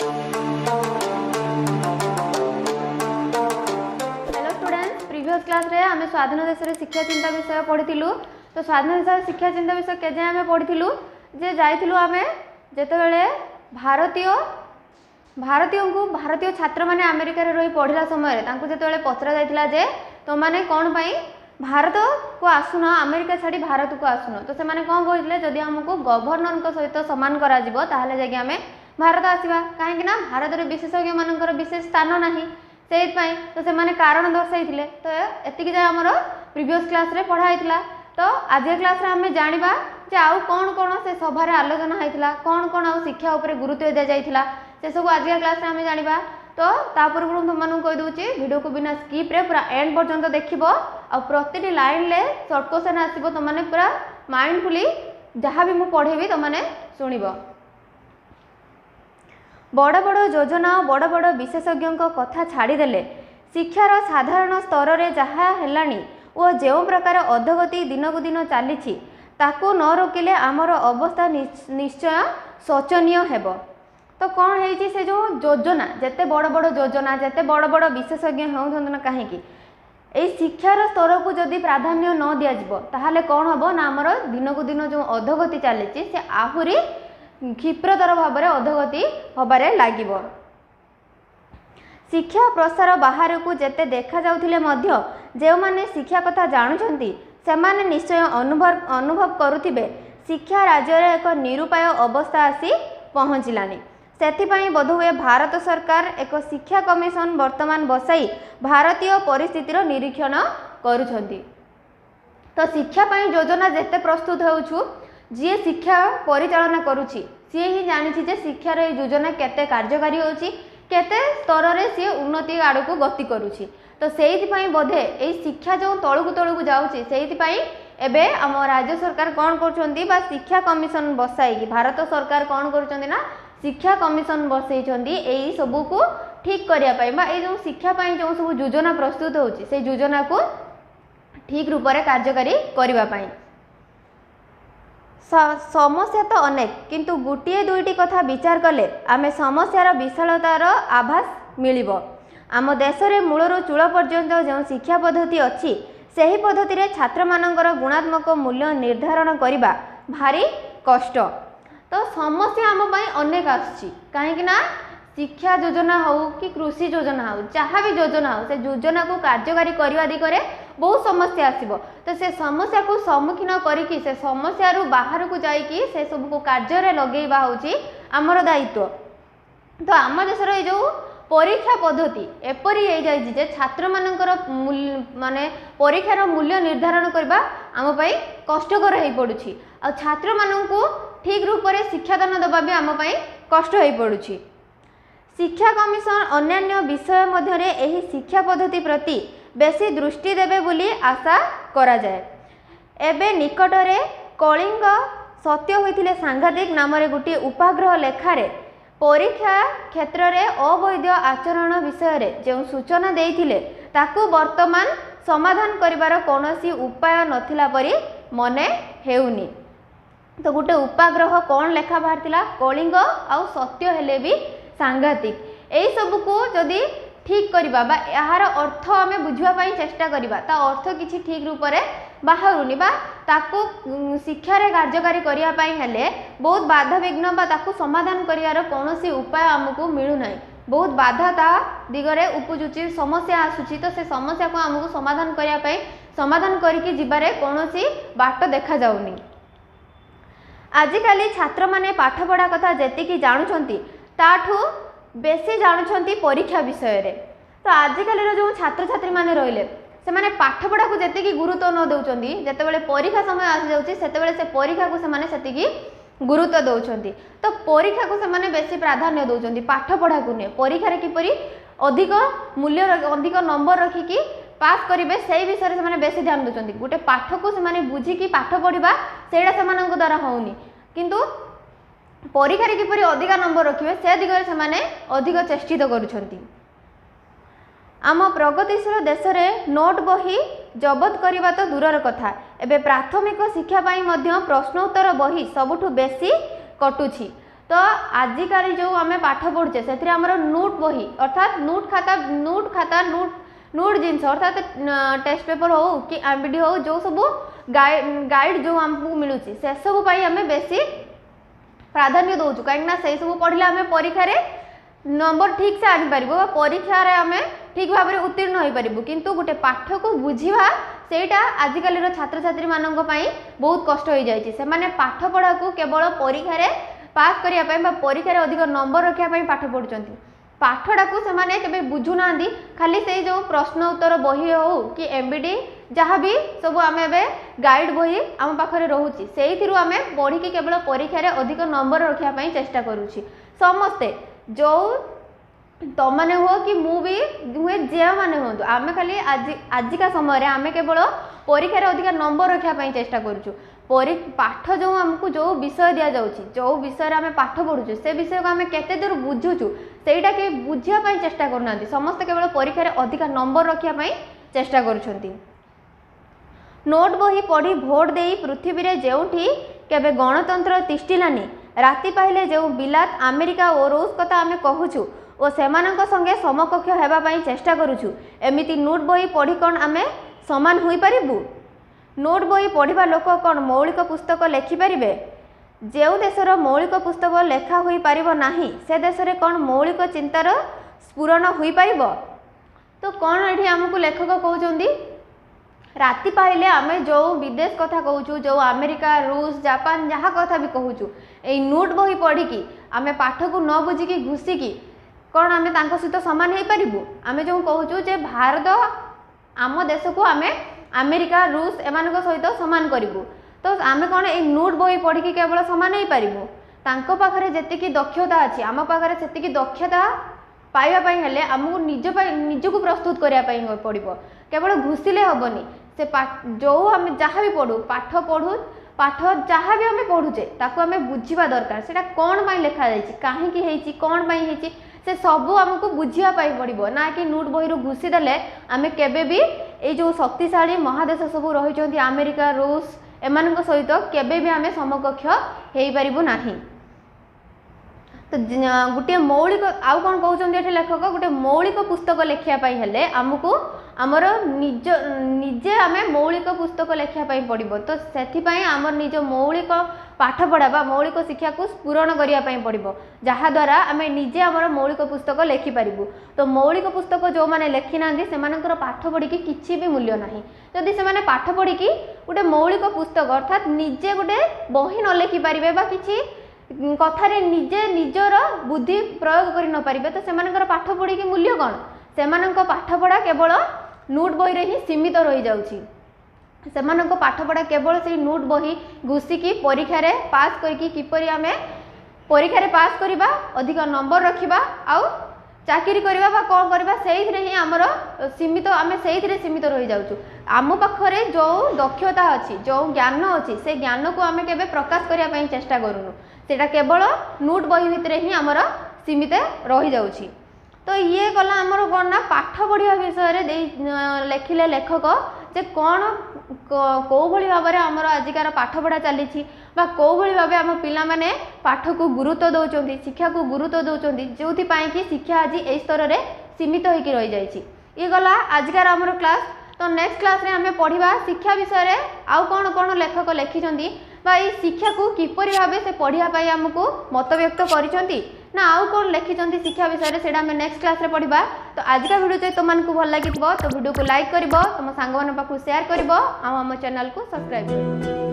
Hello students, previous class रे आमे स्वाधीन देशर शिक्षा चिंता विषय पढ़िथिलु। तो स्वाधीन देशर शिक्षा चिंता विषय के आमे पढ़िथिलु जे जाइथिलु आमे जेतेबेले भारतीय छात्र माने अमेरिका रे रही पढ़िला समय तांको जेतेबेले पचरा जाइथिला जे तो माने कोन पई भारत को आसुन, अमेरिका छाड़ी भारत को आसुन। तो से माने कोन कहितले जदि हमको गवर्नर को सहित समान करा जिवो ताहाले जाके आमे भारत आसीबा, काहेकि ना भारत रे विशेषज्ञ मानकर विशेष स्थान नाही सेइत पई। तो से माने कारण दर्शाइथिले। तो एतिक जे हमर प्रीवियस क्लास रे पढ़ा हैतिला। तो आज क्लास रे हमें जानिबा जे आउ कोन कोन से सभा रे आलोचना हैतिला, कोन कोन आउ शिक्षा ऊपर गुरुत्व दिया जाइथिला से सब आज क्लास रे हमें जानिबा। तो ता पूर्व तुमन कहि दूची वीडियो को बिना स्किप रे पूरा एंड पर्यंत देखिबो आ प्रतिटी लाइन ले शॉर्ट क्वेश्चन आसीबो, तो माने पूरा माइंडफुली जहाँ भी मु पढ़ेबी तो माने सुनिबो। बड़ बड़ योजना बड़ बड़ विशेषज्ञ कथा छाड़ीदेले शिक्षार साधारण स्तर रे जहाँ हेलानी और जो प्रकार अधोगति दिन को दिन चली ताकू न रोकिले आमर अवस्था निश्चय शोचनीय हेबो। तो कौन है से जो योजना जिते बड़ बड़ योजना जिते बड़ बड़ विशेषज्ञ होउछन ना कहीं शिक्षार स्तर को जदि प्राधान्य न दिज्व ताहले कौन हम ना आमर दिन को दिन जो अधोगति चली से आहुरी क्षिप्रतर भाव में अधोगति हबारे लागिबो। शिक्षा प्रसार बाहर को जेते देखा जाउथिले मध्य जे माने शिक्षा कथा जानुछंती सेमाने निश्चय अनुभव करुथिबे शिक्षा राज्य रे एक निरुपाय अवस्था आसी पहुँचलानी। सेथिपाई बोधहुए भारत सरकार एक शिक्षा कमिशन वर्तमान बसाई भारतीय परिस्थितिर निरीक्षण करुछंती। तो शिक्षा पाई योजना जेते प्रस्तुत होउछु जी शिक्षा परिचालना करुछि सी ही जानिछि जे शिक्षार योजना केते कार्यकारी होछि, केते स्तर रे सी उन्नति आड़ को गति करुछि। तो सेइथिपाई बोधे ए शिक्षा जो तळकु जाउछि सेइथिपाई एबे आम राज्य सरकार कौन करुछंती बा शिक्षा कमिशन बसाई भारत सरकार कौन करुछंती ना शिक्षा कमिशन बसैछंती एई सबु को ठीक करिया पाई बा ए जो शिक्षा पाई जो सब योजना प्रस्तुत होछि से योजना को ठीक रूप रे कार्यकारी करिवा पाई। समस्या तो अनेक किंतु गोटे दुईटी कथा विचार कले आमे समस्यार विशालतार आभास मिलिबो। आम देश रे मूलरू चूल पर्यंत जो शिक्षा पद्धति अच्छी सही पद्धति रे छात्र मानकर गुणात्मक मूल्य निर्धारण करिबा भारी कष्ट। तो समस्या आम पाई अनेक आछि काहेकि ना शिक्षा योजना हो कि कृषि योजना हो जहाँ भी योजना हो से योजना को कार्यकारी करने दिगरे बहुत समस्या आसिबो। तो से समस्या को सम्मुखीन करिकि से समस्या रु बाहर को जाइकि से सब को कार्य रे लगेइबा होची हमर दायित्व। तो आम देशर ये जो परीक्षा पद्धति एपरी हो जाइए जे छात्र मानकर माने परीक्षार मूल्य निर्धारण करबा आम पाई कष्टकर हो पड़ुछि आ छात्र माननकु ठीक रूप से शिक्षादान दबा भी आम पाई कष्ट हो पड़ुछि। शिक्षा कमिशन अन्यान्य विषय मध्य रे एही शिक्षा पद्धति प्रति बेसी दृष्टि देबे बोली आशा करा जाए। एबे निकटरे कलिंग सत्य होइथिले सांघातिक नाम रे गोटे उपग्रह लेखारे परीक्षा क्षेत्र रे अवैध आचरण विषय रे जो सूचना देइथिले ताकू वर्तमान समाधान करिवार कोनोसी उपाय नथिला परी मने हेउनी। तो गोटे उपग्रह कौन लेखा बाहर थिला कलिंग आउ सत्य हेले भी सांघातिक यही सब को जदि ठीक करबा बा यार अर्थ आमे बुझवा पाई चेष्टा करबा ता अर्थ किछि ठीक रूप रे बाहरुनी बा ताकू शिक्षा रे कार्यकारी करिया पाई हेले बहुत बाधा विघ्न बा ताकू समाधान करियार कोनोसी उपाय हमकु मिलु नाही। बहुत बाधा ता दिगरे उपजुची समस्या आसुची। तो से समस्या को हमकु समाधान करिया पाई समाधान करिकि जिबारे कोनोसी बाट देखा जाउनी। आजिकाली छात्र माने पाठ पढ़ा कथा जेतिकी जानुछंती ताठू बेसी जानुछंती परीक्षा विषय रे। तो आजिकाली जो छात्र छात्री माने रहिले से माने पाठ पढ़ा को जेतिकी गुरुत्व न दउछंती जेतेबेले परीक्षा समय आसी जाउची सेतेबेले से परीक्षा को से माने सेतिकी गुरुत्व दउछंती। तो परीक्षा को से माने बेसी प्राधान्य दउछंती पाठ पढ़ा को ने परीक्षा रे किपरि अधिक मूल्य अधिक नंबर रखिकी पास करेंगे से विषय से माने बेसी ध्यान दउछंती। गोटे पाठ को से माने बुझिकी पाठ पढ़िबा सेडा सेमानक द्वारा होउनी किंतु परीक्षा रे किपरि अधिक नंबर रखिबे से दिगरे से माने अधिक चेष्टित करूछंती। आम प्रगतिशील देश रे नोट बही जबत करवा तो दूरर कथा एबे प्राथमिक शिक्षा पाई मध्य प्रश्नोत्तर बही सबुठु बेसी कटुछि। तो आजिकल जो आम पाठ पढ़ुचे से आमर नोट बही अर्थात नोट जिनस अर्थात टेस्ट पेपर हो कि एमबीडी हो जो सब गाइड जो आमको मिलूँ से सब आम बेसी प्राधान्य दौचु कहीं से सब पढ़ले आम परीक्षा नंबर ठीक से आनी पार परीक्षा आम ठीक भाव में उत्तीर्ण हो पारू किंतु गोटे पाठ को बुझा सेटा आजिकल छात्र छात्री मानक बहुत कष्ट हो जाए से पाठ पढ़ा को केवल परीक्षा पास करने परीक्षा अधिक नंबर रखापी पाठ पढ़ुंट पाठटा को सेमाने केबे बुझुना खाली से जो प्रश्न उत्तर बही हो कि एमबीडी जहाँ भी सब आम गाइड बही आम पाखे रोचे से आम पढ़ी केवल परीक्षा अधिक नंबर रखापी चेष्टा करुँची समस्ते जो तमने हो कि मु भी हुए जे मैंने हूँ आम खाली आजिका समय आम केवल परीक्षा अधिक नंबर रखापी चेष्टा करुँ पाठ जो आमको जो विषय दि जाऊँगी जो विषय आम पाठ पढ़ुचु से विषय को आम केते दूर बुझुचु सेटा के बुझापी चेष्टा करूना समस्त केवल परीक्षा अधिक नंबर रखापी चेष्टा करुछंती नोट बही पढ़ी भोट दे पृथ्वी रे जेउठी केबे गणतंत्र तिष्टिलानी राति पाइले जो बिलात अमेरिका और रूस कथा आम कहूचु और सेमानक संगे समकक्ष हेबापी चेष्टा करुचु एमिति नोट बही पढ़ी कौन आम समान हो पारिबु नोट बही पढ़ा लोक कौन मौलिक पुस्तक लेखिपारे जो देशर मौलिक पुस्तक लेखा हो पारिबो नाही से देश में कौन मौलिक चिंतार स्फुरण हो पार तो कौन ये आमको लेखक कहते राति पाइले आम जो विदेश कथा कहूँ जो अमेरिका रूस जापान जहाँ कथा भी कहूँ ये नोट बही पढ़ी आम पाठ को न बुझिकी घुषिकी कौन आम सहित सामान हो पारू आम जो कहूँ जे भारत आम देश को आम अमेरिका रूस एमान सहित सामान करूँ तो आम कौन ये नोट बही पढ़ी केवल सामान हो पारू पाखे जी दक्षता अच्छी आम पाखे से दक्षता पाइबापी हेले आमको निजको प्रस्तुत करने पड़ो केवल घुषिले हेनी से जो आम जहाँ भी पढ़ू पाठ जहाँ भी आम पढ़ुचे ताकू आम बुझा दरकार से कौन पाई लिखा जाइए कहीं कौन पाई से सब आमको बुझापी पड़ो ना कि नोट बही घुषी देले आम केबे भी ये जो शक्तिशाली महादेश सब रही अमेरिका रूस एमान सहित केबे भी आम समकक्ष हो पारू ना तो गोटे मौलिक आउ कौन कहते लेखक गोटे मौलिक पुस्तक लेखापी हेले आमको आमर निजे आम मौलिक पुस्तक लेखापी पड़ो तो से आमर निज मौलिक पाठ पढ़ा मौलिक शिक्षा को स्फुरण करने पड़ो जहाद्वारा आम निजे आमर मौलिक पुस्तक लेखिपारू तो मौलिक पुस्तक जो मैंने लेखि ना से पाठ पढ़ी किसी भी मूल्य ना जदि से पाठ पढ़ी गोटे मौलिक पुस्तक अर्थात निजे गोटे बही न लेखिपारे कि कथारे निजे निजर बुद्धि प्रयोग कर न पारे तो से पाठ पढ़ी मूल्य कौन से पाठ पढ़ा केवल नोट बही ही सीमित रही जाउछि सेमानक पाठ पढ़ा केवल से नोट बही घुषिकी परीक्षा पास करके किपरि आमे परीक्षा पास करवा अधिक नंबर रखा आउ चाकरी करवा बा कौन करवा से ही आमर सीमित आम से सीमित रही जाऊँ आम पाखरे जो दक्षता अच्छी जो ज्ञान अच्छी से ज्ञान को आम के प्रकाश करने चेष्टा करूँ सेटा केवल नोट बही भितर ही आमर सीमित रही जाऊँ तो ये गला आमर कौन ना पाठ पढ़ा विषय लेखिले लेखक जे कौन कौ भली भाव में आमर आजिकार पाठ पढ़ा चली कौ भली भाव आम पिला माने पाठ को गुरुत्व दौरान शिक्षा को गुरुत्व दौरान जो कि शिक्षा आज यही स्तर में सीमित होकर रही जाइए ये गला आजिकार आमर क्लास तो नेक्स्ट क्लास रे आम पढ़ा शिक्षा विषय आउ कौन कौन लेखक लिखिं ये शिक्षा को किपर भाव से पढ़ाई आमको मत व्यक्त करिसेंती ना आउ कौन लिखिं शिक्षा विषय से नेक्स्ट क्लास रे पढ़ा तो आज का वीडियो तुमको भल लगी तो वीडियो को लाइक कर तुम सांग पाखु शेयर कर आम चैनल को सब्सक्राइब कर।